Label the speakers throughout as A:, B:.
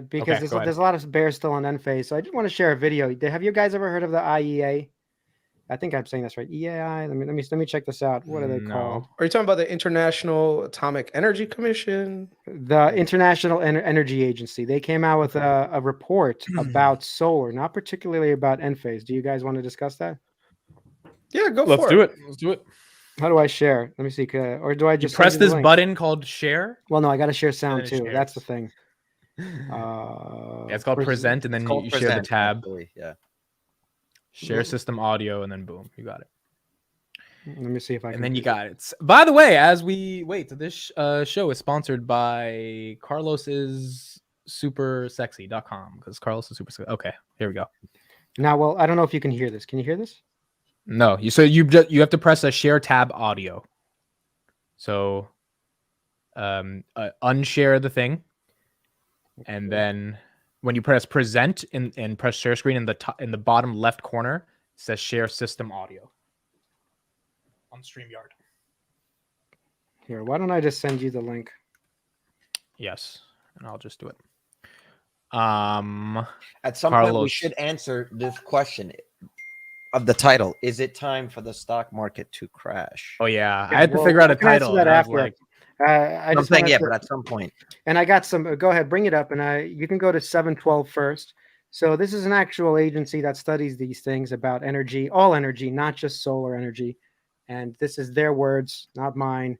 A: because there's a lot of bears still on Enphase. So I just want to share a video. Have you guys ever heard of the IEA? I think I'm saying that's right. EAI. Let me check this out. What are they called?
B: Are you talking about the International Atomic Energy Commission?
A: The International Energy Agency. They came out with a report about solar, not particularly about Enphase. Do you guys want to discuss that?
B: Yeah,
C: Let's do it. Let's do it.
A: How do I share? Let me see. Or do I just
C: press this button called share?
A: Well, no, I got to share sound too. That's the thing.
C: It's called present, and then you share the tab.
D: Actually. Yeah.
C: Share system audio, and then boom, you got it.
A: Let me see if I can.
C: And then you got it. By the way, as we wait, this show is sponsored by Carlos's supersexy.com because Carlos is super sexy. Okay, here we go.
A: Now, well, I don't know if you can hear this. Can you hear this?
C: No, you have to press a share tab audio. So unshare the thing. Okay. And then when you press present and press share screen in the bottom left corner, it says share system audio on StreamYard.
A: Here, why don't I just send you the link?
C: Yes, and I'll just do it.
D: At some point, we should answer this question of the title. Is it time for the stock market to crash?
C: Oh yeah, I had to figure out a title.
A: That after.
D: I'm saying but at some point.
A: And I got some. Go ahead, bring it up, and you can go to 712 first. So this is an actual agency that studies these things about energy, all energy, not just solar energy. And this is their words, not mine.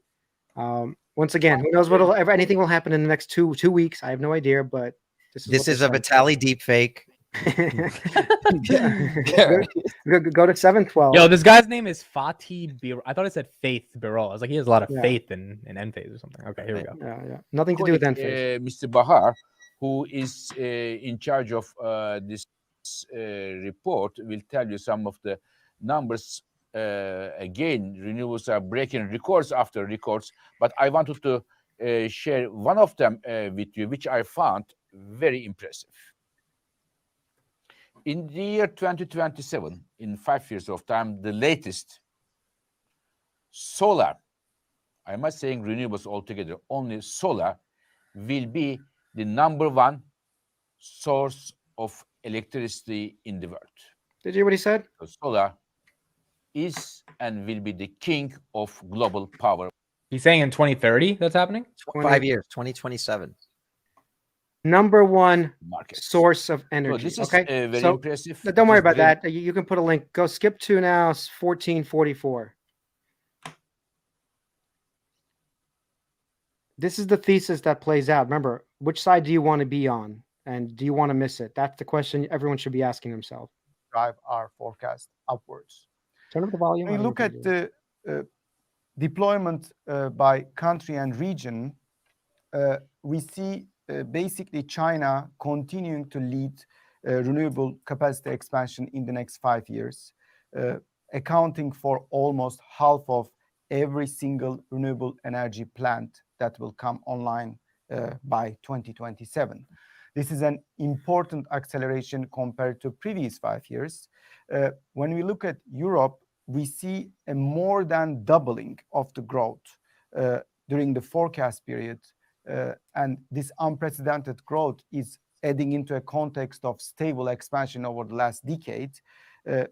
A: Once again, who knows anything will happen in the next two weeks? I have no idea, but
D: this is a Vitali deep fake.
A: Go to 712.
C: Yo, this guy's name is Fatih Bir. I thought it said Faith Birol. I was like, he has a lot of faith in Enphase or something. Okay, here we go.
A: Yeah. Nothing to do with Enphase.
E: Mr. Bahar, who is in charge of this report, will tell you some of the numbers. Again, renewables are breaking records after records, but I wanted to share one of them with you, which I found very impressive. In the year 2027, in 5 years of time, the latest solar, I'm not saying renewables altogether, only solar will be the #1 source of electricity in the world.
A: Did you hear what he said?
E: So solar is and will be the king of global power.
C: He's saying in 2030 that's happening?
D: 5 years, 2027.
A: #1 source of energy.
E: So this is
A: okay,
E: very impressive.
A: Don't worry about that. You can put a link. Go skip to now 1444. This is the thesis that plays out. Remember, which side do you want to be on, and do you want to miss it? That's the question everyone should be asking themselves.
F: Drive our forecast upwards.
A: Turn up the volume.
F: When we look at the deployment by country and region, we see basically China continuing to lead renewable capacity expansion in the next 5 years, accounting for almost half of every single renewable energy plant that will come online by 2027. This is an important acceleration compared to previous 5 years. When we look at Europe, we see a more than doubling of the growth during the forecast period. And this unprecedented growth is adding into a context of stable expansion over the last decade,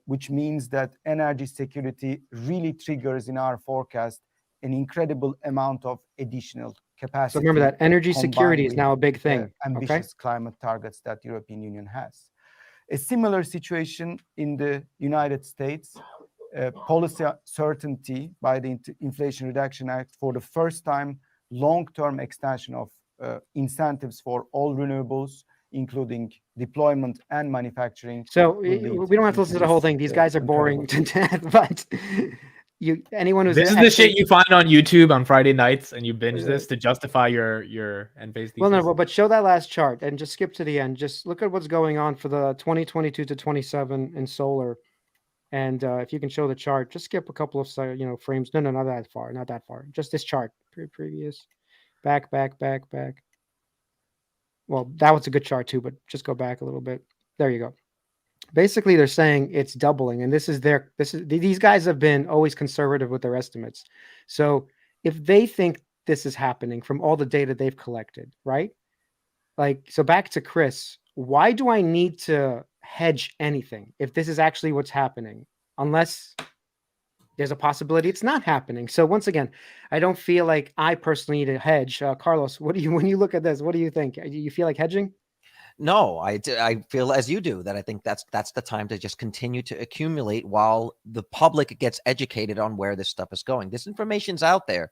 F: which means that energy security really triggers in our forecast an incredible amount of additional capacity.
A: So remember that energy security is now a big thing.
F: Ambitious climate targets that the European Union has. A similar situation in the United States. Policy certainty by the Inflation Reduction Act for the first time, long-term extension of incentives for all renewables, including deployment and manufacturing.
A: So we don't have to listen to the whole thing. These guys are boring to death, but anyone who's
C: this is the shit you find on YouTube on Friday nights, and you binge this to justify your Enphase thesis.
A: Well, no, but show that last chart and just skip to the end. Just look at what's going on for the 2022 to 27 in solar. And if you can show the chart, just skip a couple of frames. No, not that far. Not that far. Just this chart. Previous. Back. Well, that was a good chart too, but just go back a little bit. There you go. Basically, they're saying it's doubling, and these guys have been always conservative with their estimates. So if they think this is happening from all the data they've collected, right? like, so back to Chris, why do I need to hedge anything if this is actually what's happening? Unless there's a possibility it's not happening. So once again, I don't feel like I personally need a hedge. Carlos, what do you, when you look at this, what do you think? Do you feel like hedging?
D: No, I feel as you do, that I think that's the time to just continue to accumulate while the public gets educated on where this stuff is going. This information's out there,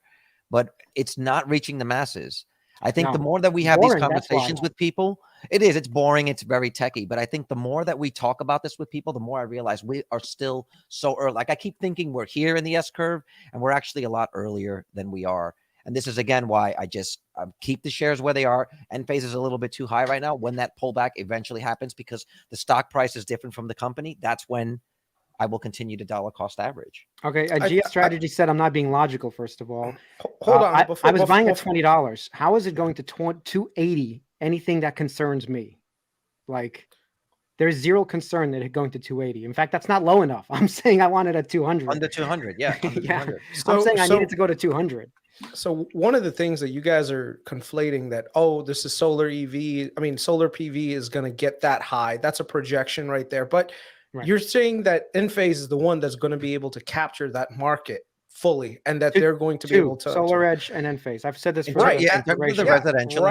D: but it's not reaching the masses. I think the
A: No,
D: more that we have these
A: boring, that's why.
D: conversations with people, it's boring, it's very techie. But I think the more that we talk about this with people, the more I realize we are still so early. Like, I keep thinking we're here in the S curve, and we're actually a lot earlier than we are. And this is, again, why I just keep the shares where they are. Enphase is a little bit too high right now. When that pullback eventually happens, because the stock price is different from the company, that's when I will continue to dollar cost average.
A: Okay, GS Strategy said I'm not being logical, first of all.
B: Hold on.
A: I was buying at $20. How is it going to 280? Anything that concerns me? Like, there's zero concern that it's going to 280. In fact, that's not low enough. I'm saying I want it at 200.
D: Under 200, yeah. Under
A: Yeah.
D: 200.
A: I'm saying I needed to go to 200.
B: So one of the things that you guys are conflating, that, oh, this is solar EV. I mean, solar PV is going to get that high. That's a projection right there. But you're saying that Enphase is the one that's going to be able to capture that market fully, and that they're going to be able to
A: Solar Edge and Enphase. I've said this for
B: Right,
D: yeah, in terms of the residential.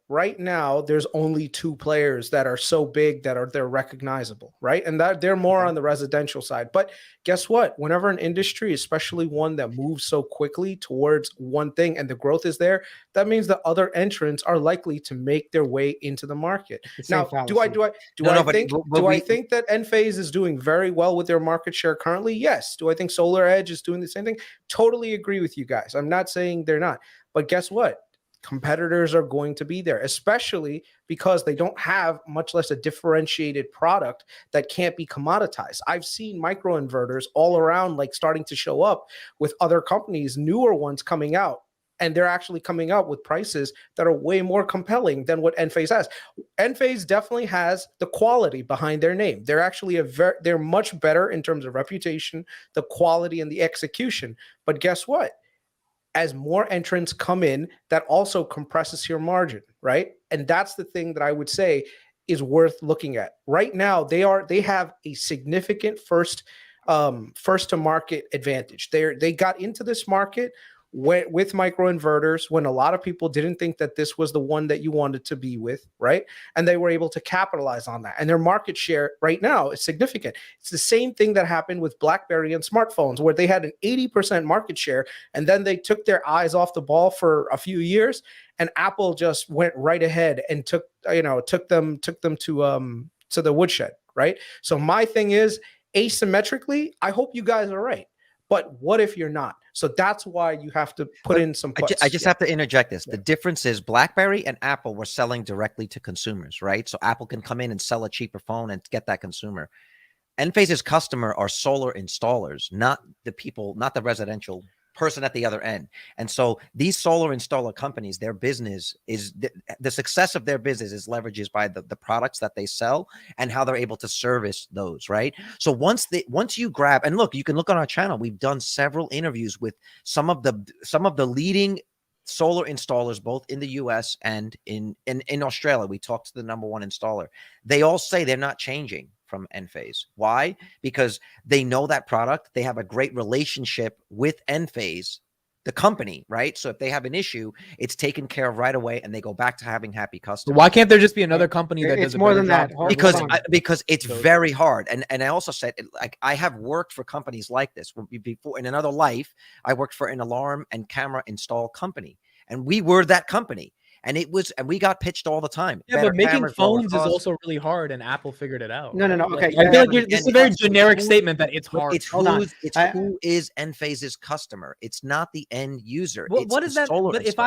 B: Right now, there's only two players that are so big that they're recognizable, right? And that they're more on the residential side. But guess what? Whenever an industry, especially one that moves so quickly towards one thing and the growth is there, that means the other entrants are likely to make their way into the market. Now, do I think that Enphase is doing very well with their market share currently? Yes. Do I think Solar Edge is doing the same thing? Totally agree with you guys. I'm not saying they're not. But guess what? Competitors are going to be there, especially because they don't have, much less a differentiated product that can't be commoditized. I've seen microinverters all around, like, starting to show up with other companies, newer ones coming out, and they're actually coming out with prices that are way more compelling than what Enphase has. Enphase definitely has the quality behind their name. They're actually they're much better in terms of reputation, the quality, and the execution. But guess what? As more entrants come in, that also compresses your margin, right? And that's the thing that I would say is worth looking at. Right now, they have a significant first to market advantage. They got into this market with microinverters when a lot of people didn't think that this was the one that you wanted to be with, right? And they were able to capitalize on that. And their market share right now is significant. It's the same thing that happened with BlackBerry and smartphones, where they had an 80% market share, and then they took their eyes off the ball for a few years, and Apple just went right ahead and took them to the woodshed, right? So my thing is, asymmetrically, I hope you guys are right. But what if you're not? So that's why you have to put in some puts.
D: I just have to interject this. The difference is BlackBerry and Apple were selling directly to consumers, right? So Apple can come in and sell a cheaper phone and get that consumer. Enphase's customer are solar installers, not the people, not the residential person at the other end. And so these solar installer companies, their business is the success of their business is leverages by the products that they sell and how they're able to service those, right? So once you grab, and look, you can look on our channel, we've done several interviews with some of the leading solar installers, both in the US and in Australia. We talked to the number one installer. They all say they're not changing from Enphase. Why? Because they know that product. They have a great relationship with Enphase, the company, right? So if they have an issue, it's taken care of right away, and they go back to having happy customers.
C: Why can't there just be another company that does
A: more
C: a
A: than
C: better
A: that?
C: job?
D: Because it's very hard. And I also said, like, I have worked for companies like this before. In another life, I worked for an alarm and camera install company, and we were that company. And we got pitched all the time.
C: Yeah, but making phones is also really hard, and Apple figured it out.
A: No. Okay.
C: I feel like this is a very generic statement that it's hard.
D: It's who is Enphase's customer. It's not the end user.
C: What is that? But if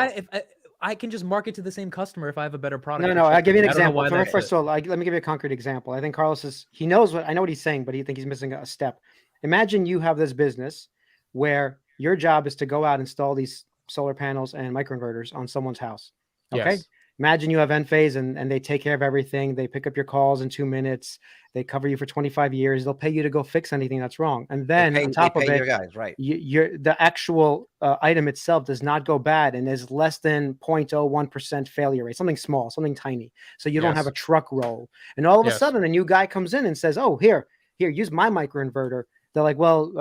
C: I can just market to the same customer if I have a better product.
A: No. I'll give you an example. First of all, let me give you a concrete example. I think Carlos he knows I know what he's saying, but he thinks he's missing a step. Imagine you have this business where your job is to go out and install these solar panels and microinverters on someone's house. Okay.
C: Yes.
A: Imagine you have Enphase and they take care of everything. They pick up your calls in 2 minutes. They cover you for 25 years. They'll pay you to go fix anything that's wrong. And then on top of
D: your
A: it,
D: guys, right?
A: the actual item itself does not go bad and is less than 0.01% failure rate, something small, something tiny. So you don't have a truck roll. And all of a sudden, a new guy comes in and says, oh, here, use my microinverter. They're like, well,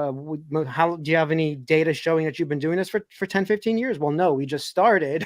A: how do you have any data showing that you've been doing this for 10, 15 years? Well, no, we just started.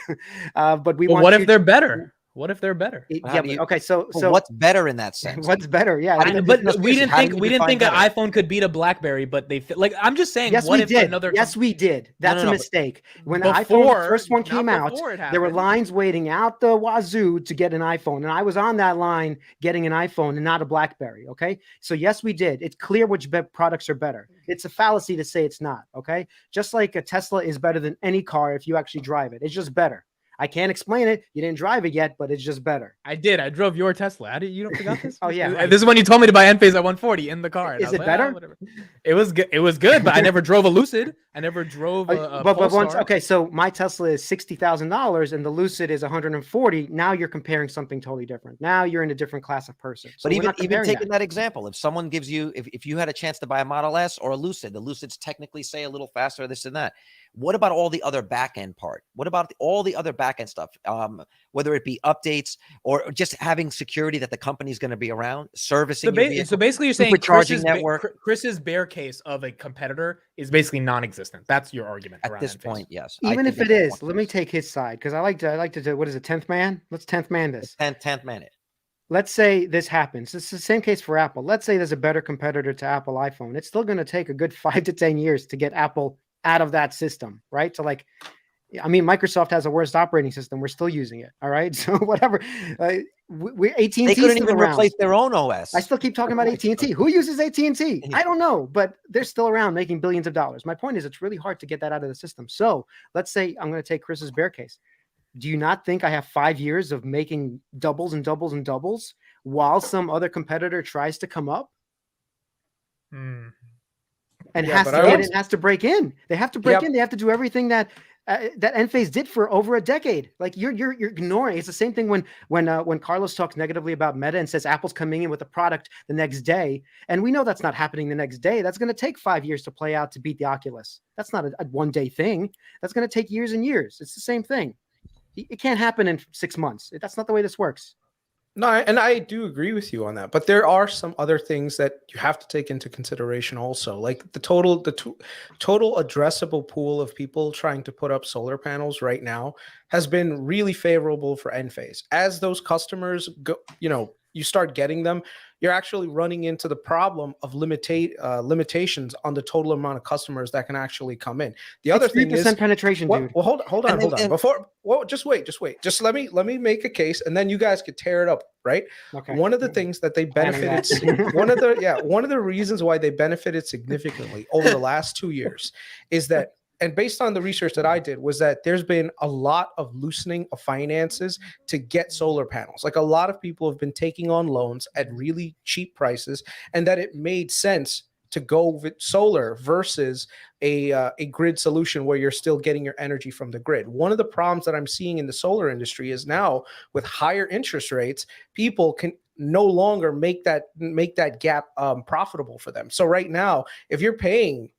A: But we want
C: what if they're better? What if they're better?
A: Yeah, okay. So
D: what's better in that sense?
A: What's better? Yeah,
C: but we didn't think an iPhone could beat a BlackBerry, but they like. I'm just saying.
A: Yes, we did. Yes, we did. That's a mistake. When the iPhone first one came out, there were lines waiting out the wazoo to get an iPhone, and I was on that line getting an iPhone and not a BlackBerry. Okay, so yes, we did. It's clear which products are better. It's a fallacy to say it's not. Okay, just like a Tesla is better than any car if you actually drive it. It's just better. I can't explain it. You didn't drive it yet, but it's just better.
C: I did. I drove your Tesla. You don't forgot this?
A: Oh yeah. Right.
C: This is when you told me to buy Enphase at 140 in the car.
A: Is it better?
C: Whatever. It was good. It was good, but I never drove a Lucid. I never drove a
A: but once, okay, so my Tesla is $60,000 and the Lucid is 140. Now you're comparing something totally different. Now you're in a different class of person. So
D: but even taking that example, if someone gives you, if you had a chance to buy a Model S or a Lucid, the Lucid's technically say a little faster, this and that. What about all the other back end part? What about all the other back end stuff? Whether it be updates or just having security that the company's going to be around, servicing.
C: So basically, you're saying Chris's bear case of a competitor is basically non-existent. That's your argument
D: at this point. Yes.
A: Even if it is, let me take his side because I like to do what is it, 10th man? Let's 10th man this.
D: 10th man it.
A: Let's say this happens. It's the same case for Apple. Let's say there's a better competitor to Apple iPhone. It's still going to take a good 5 to 10 years to get Apple out of that system, right? So like, I mean, Microsoft has a worst operating system. We're still using it. All right. So whatever. We AT&T.
D: They couldn't even replace their own OS.
A: I still keep talking about AT&T. Who uses AT&T? I don't know, but they're still around making billions of dollars. My point is, it's really hard to get that out of the system. So let's say I'm going to take Chris's bear case. Do you not think I have 5 years of making doubles and doubles and doubles while some other competitor tries to come up? And has to break in. They have to break in. They have to do everything that Enphase did for over a decade. Like you're ignoring. It's the same thing when Carlos talks negatively about Meta and says Apple's coming in with a product the next day, and we know that's not happening the next day. That's going to take 5 years to play out to beat the Oculus. That's not a one-day thing. That's going to take years and years. It's the same thing. It can't happen in 6 months. That's not the way this works.
B: No, and I do agree with you on that, but there are some other things that you have to take into consideration also, like the total addressable pool of people trying to put up solar panels right now has been really favorable for Enphase. As those customers go, you start getting them, you're actually running into the problem of limitations on the total amount of customers that can actually come in. The other thing is
A: 3% penetration, dude.
B: Well, hold on. Just wait. Just let me make a case, and then you guys could tear it up, right? Okay. One of the things that they benefited, one of the reasons why they benefited significantly over the last 2 years is that, and based on the research that I did, was that there's been a lot of loosening of finances to get solar panels. Like a lot of people have been taking on loans at really cheap prices, and that it made sense to go with solar versus a grid solution where you're still getting your energy from the grid. One of the problems that I'm seeing in the solar industry is now with higher interest rates, people can no longer make that gap profitable for them. So right now, if you're paying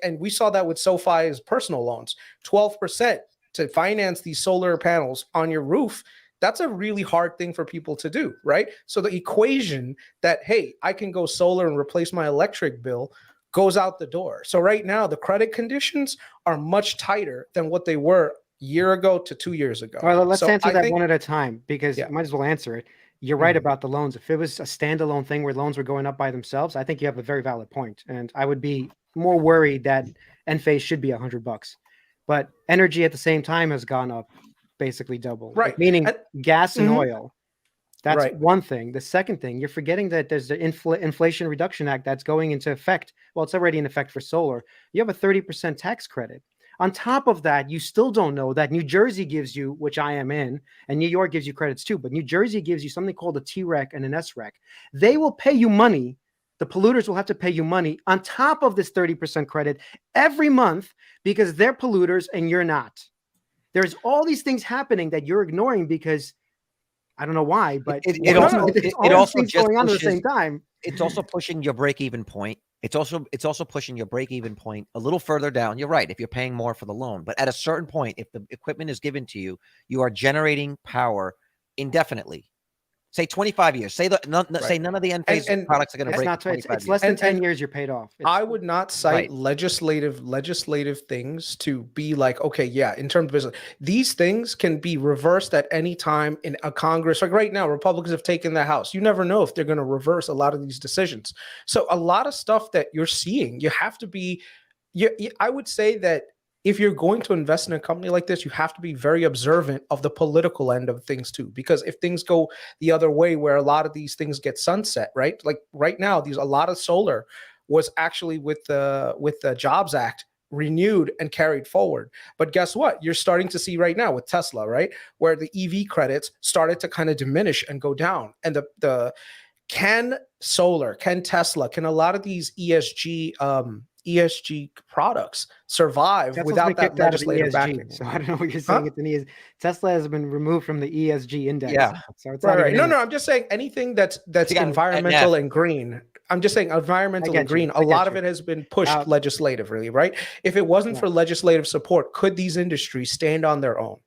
B: and we saw that with SoFi's personal loans, 12% to finance these solar panels on your roof, that's a really hard thing for people to do, right? So the equation that, hey, I can go solar and replace my electric bill goes out the door. So right now, the credit conditions are much tighter than what they were a year ago to 2 years ago.
A: All right, let's answer that one at a time because I might as well answer it. You're right about the loans. If it was a standalone thing where loans were going up by themselves, I think you have a very valid point. And I would be more worried that Enphase should be $100, but energy at the same time has gone up basically double, right? Like, meaning gas and oil. That's one thing. The second thing, you're forgetting that there's the Inflation Reduction Act that's going into effect. Well, it's already in effect for solar. You have a 30% tax credit. On top of that, you still don't know that New Jersey gives you, which I am in, and New York gives you credits too, but New Jersey gives you something called a TREC and an SREC. They will pay you money. The polluters will have to pay you money on top of this 30% credit every month because they're polluters and you're not. There's all these things happening that you're ignoring because I don't know why, but
D: It
A: all these things
D: just
A: going on at the
D: pushes-
A: same time.
D: It's also pushing your break-even point. It's also pushing your break-even point a little further down. You're right if you're paying more for the loan, but at a certain point, if the equipment is given to you, you are generating power indefinitely. Say 25 years. Say none of the Enphase products are going to
A: It's
D: break
A: not.
D: for 25
A: It's less
D: years.
A: than 10 years. You're paid off.
B: I would not cite
D: Right.
B: legislative things to be like, okay, yeah, in terms of business, these things can be reversed at any time in a Congress. Like right now, Republicans have taken the House. You never know if they're going to reverse a lot of these decisions. So a lot of stuff that you're seeing, you have to be. I would say that if you're going to invest in a company like this, you have to be very observant of the political end of things too. Because if things go the other way, where a lot of these things get sunset, right? Like right now, a lot of solar was actually with the Jobs Act renewed and carried forward. But guess what? You're starting to see right now with Tesla, right? Where the EV credits started to kind of diminish and go down. And can Tesla, can a lot of these ESG products survive
A: Tesla's
B: without
A: been
B: that
A: kicked out of the
B: legislative
A: ESG,
B: backing?
A: so I don't know what you're saying. Tesla has been removed from the ESG index.
D: Yeah.
A: So it's
B: Right,
A: not
B: right.
A: even
B: No, I'm just saying anything that's
D: You got
B: environmental
D: NF.
B: and green. I'm just saying environmental
A: get
B: and green.
A: you.
B: A
A: I get
B: lot of
A: you.
B: it has been pushed legislatively, right? If it wasn't
A: Yeah.
B: for legislative support, could these industries stand on their own?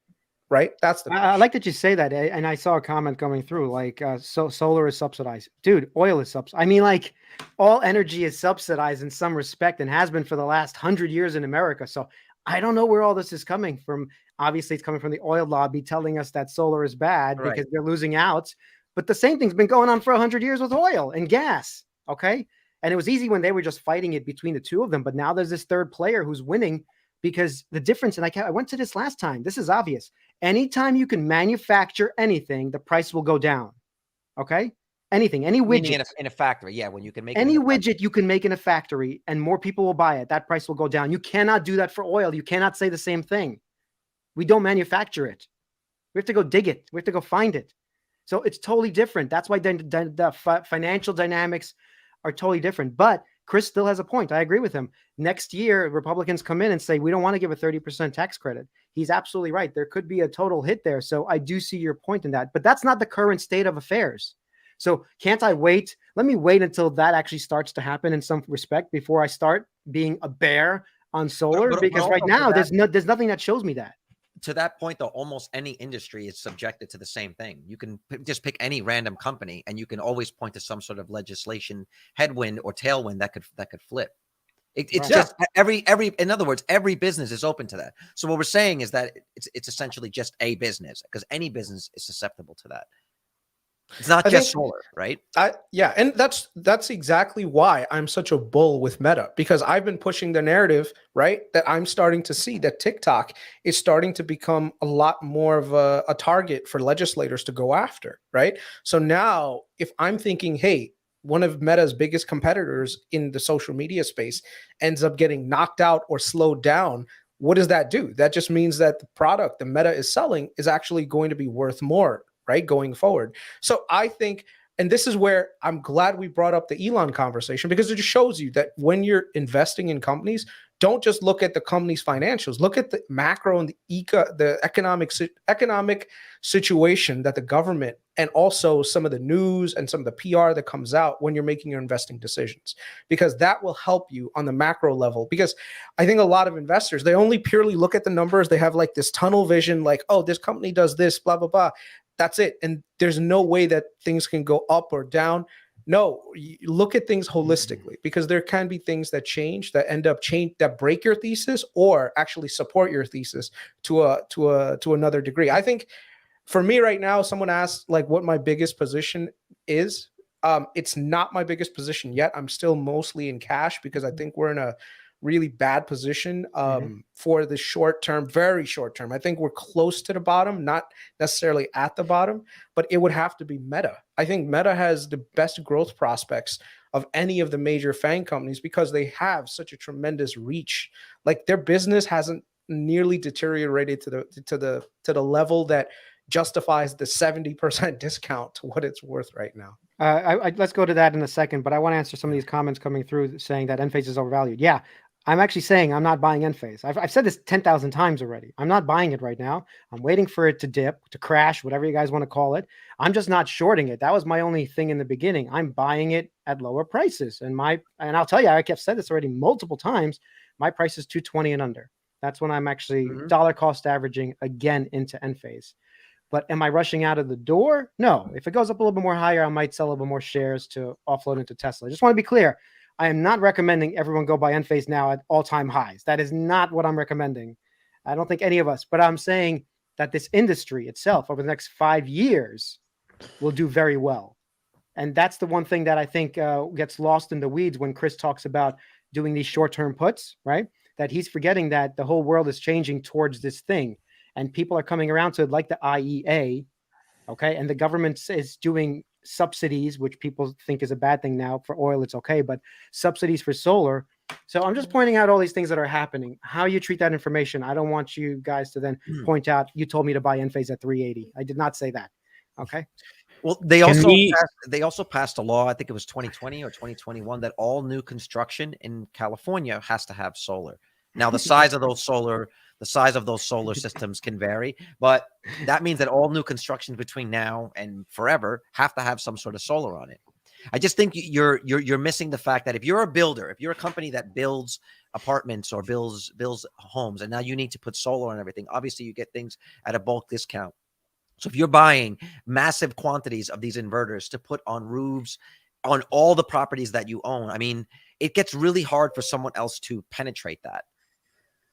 B: Right? That's the
A: I like that you say that, and I saw a comment coming through like, so solar is subsidized. Dude, oil is subsidized. I mean, like, all energy is subsidized in some respect and has been for the last 100 years in America. So I don't know where all this is coming from. Obviously, it's coming from the oil lobby telling us that solar is bad
D: Right.
A: because they're losing out. But the same thing's been going on for 100 years with oil and gas. Okay. And it was easy when they were just fighting it between the two of them. But now there's this third player who's winning because the difference, and I went to this last time, this is obvious. Anytime you can manufacture anything, the price will go down. Okay? Anything, any widget.
D: In a factory, yeah, when you can make
A: any
D: it
A: widget you can make in a factory and more people will buy it, that price will go down. You cannot do that for oil. You cannot say the same thing. We don't manufacture it. We have to go dig it. We have to go find it. So it's totally different. That's why the financial dynamics are totally different. But Chris still has a point. I agree with him. Next year, Republicans come in and say, we don't want to give a 30% tax credit. He's absolutely right. There could be a total hit there. So I do see your point in that. But that's not the current state of affairs. So can't I wait? Let me wait until that actually starts to happen in some respect before I start being a bear on solar. Because right now, there's nothing that shows me that.
D: To that point, though, almost any industry is subjected to the same thing. You can just pick any random company, and you can always point to some sort of legislation headwind or tailwind that could flip. It's just every. In other words, every business is open to that. So what we're saying is that it's essentially just a business, because any business is susceptible to that. It's not just solar, right?
B: And that's exactly why I'm such a bull with Meta, because I've been pushing the narrative, right? That I'm starting to see that TikTok is starting to become a lot more of a target for legislators to go after, right? So now if I'm thinking, hey, one of Meta's biggest competitors in the social media space ends up getting knocked out or slowed down, what does that do? That just means that the product the Meta is selling is actually going to be worth more, right, going forward. So I think, and this is where I'm glad we brought up the Elon conversation, because it just shows you that when you're investing in companies, don't just look at the company's financials. Look at the macro and the economic situation that the government, and also some of the news and some of the PR that comes out when you're making your investing decisions, because that will help you on the macro level. Because I think a lot of investors, they only purely look at the numbers. They have like this tunnel vision, like, oh, this company does this, blah, blah, blah. That's it. And there's no way that things can go up or down. No, you look at things holistically, because there can be things that change, that break your thesis or actually support your thesis to another degree. I think for me right now, someone asked like what my biggest position is. It's not my biggest position yet. I'm still mostly in cash, because I think we're in a really bad position for the short term, very short term. I think we're close to the bottom, not necessarily at the bottom, but it would have to be Meta. I think Meta has the best growth prospects of any of the major FANG companies, because they have such a tremendous reach. Like their business hasn't nearly deteriorated to the level that justifies the 70% discount to what it's worth right now.
A: Let's go to that in a second, but I want to answer some of these comments coming through saying that Enphase is overvalued. Yeah, I'm actually saying I'm not buying Enphase. I've said this 10,000 times already. I'm not buying it right now. I'm waiting for it to dip, to crash, whatever you guys want to call it. I'm just not shorting it. That was my only thing in the beginning. I'm buying it at lower prices. And I'll tell you, I've said this already multiple times. My price is 220 and under. That's when I'm actually dollar cost averaging again into Enphase. But am I rushing out of the door? No. If it goes up a little bit more higher, I might sell a little bit more shares to offload into Tesla. I just want to be clear. I am not recommending everyone go buy Enphase now at all-time highs. That is not what I'm recommending. I don't think any of us, but I'm saying that this industry itself over the next 5 years will do very well. And that's the one thing that I think gets lost in the weeds when Chris talks about doing these short-term puts, right? That he's forgetting that the whole world is changing towards this thing. And people are coming around to it, like the IEA, okay? And the government is doing subsidies, which people think is a bad thing now. For oil, it's okay, but subsidies for solar. So I'm just pointing out all these things that are happening. How you treat that information, I don't want you guys to then point out, you told me to buy Enphase at 380. I did not say that, okay?
D: Well, they also passed a law, I think it was 2020 or 2021, that all new construction in California has to have solar. Now, the size of those solar systems can vary, but that means that all new construction between now and forever have to have some sort of solar on it. I just think you're missing the fact that if you're a builder, if you're a company that builds apartments or builds homes, and now you need to put solar on everything, obviously you get things at a bulk discount. So if you're buying massive quantities of these inverters to put on roofs, on all the properties that you own, I mean, it gets really hard for someone else to penetrate that.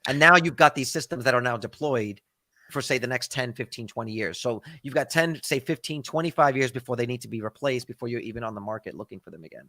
D: And now you've got these systems that are now deployed for, say, the next 10, 15, 20 years. So you've got 10, say 15, 25 years before they need to be replaced, before you're even on the market looking for them again.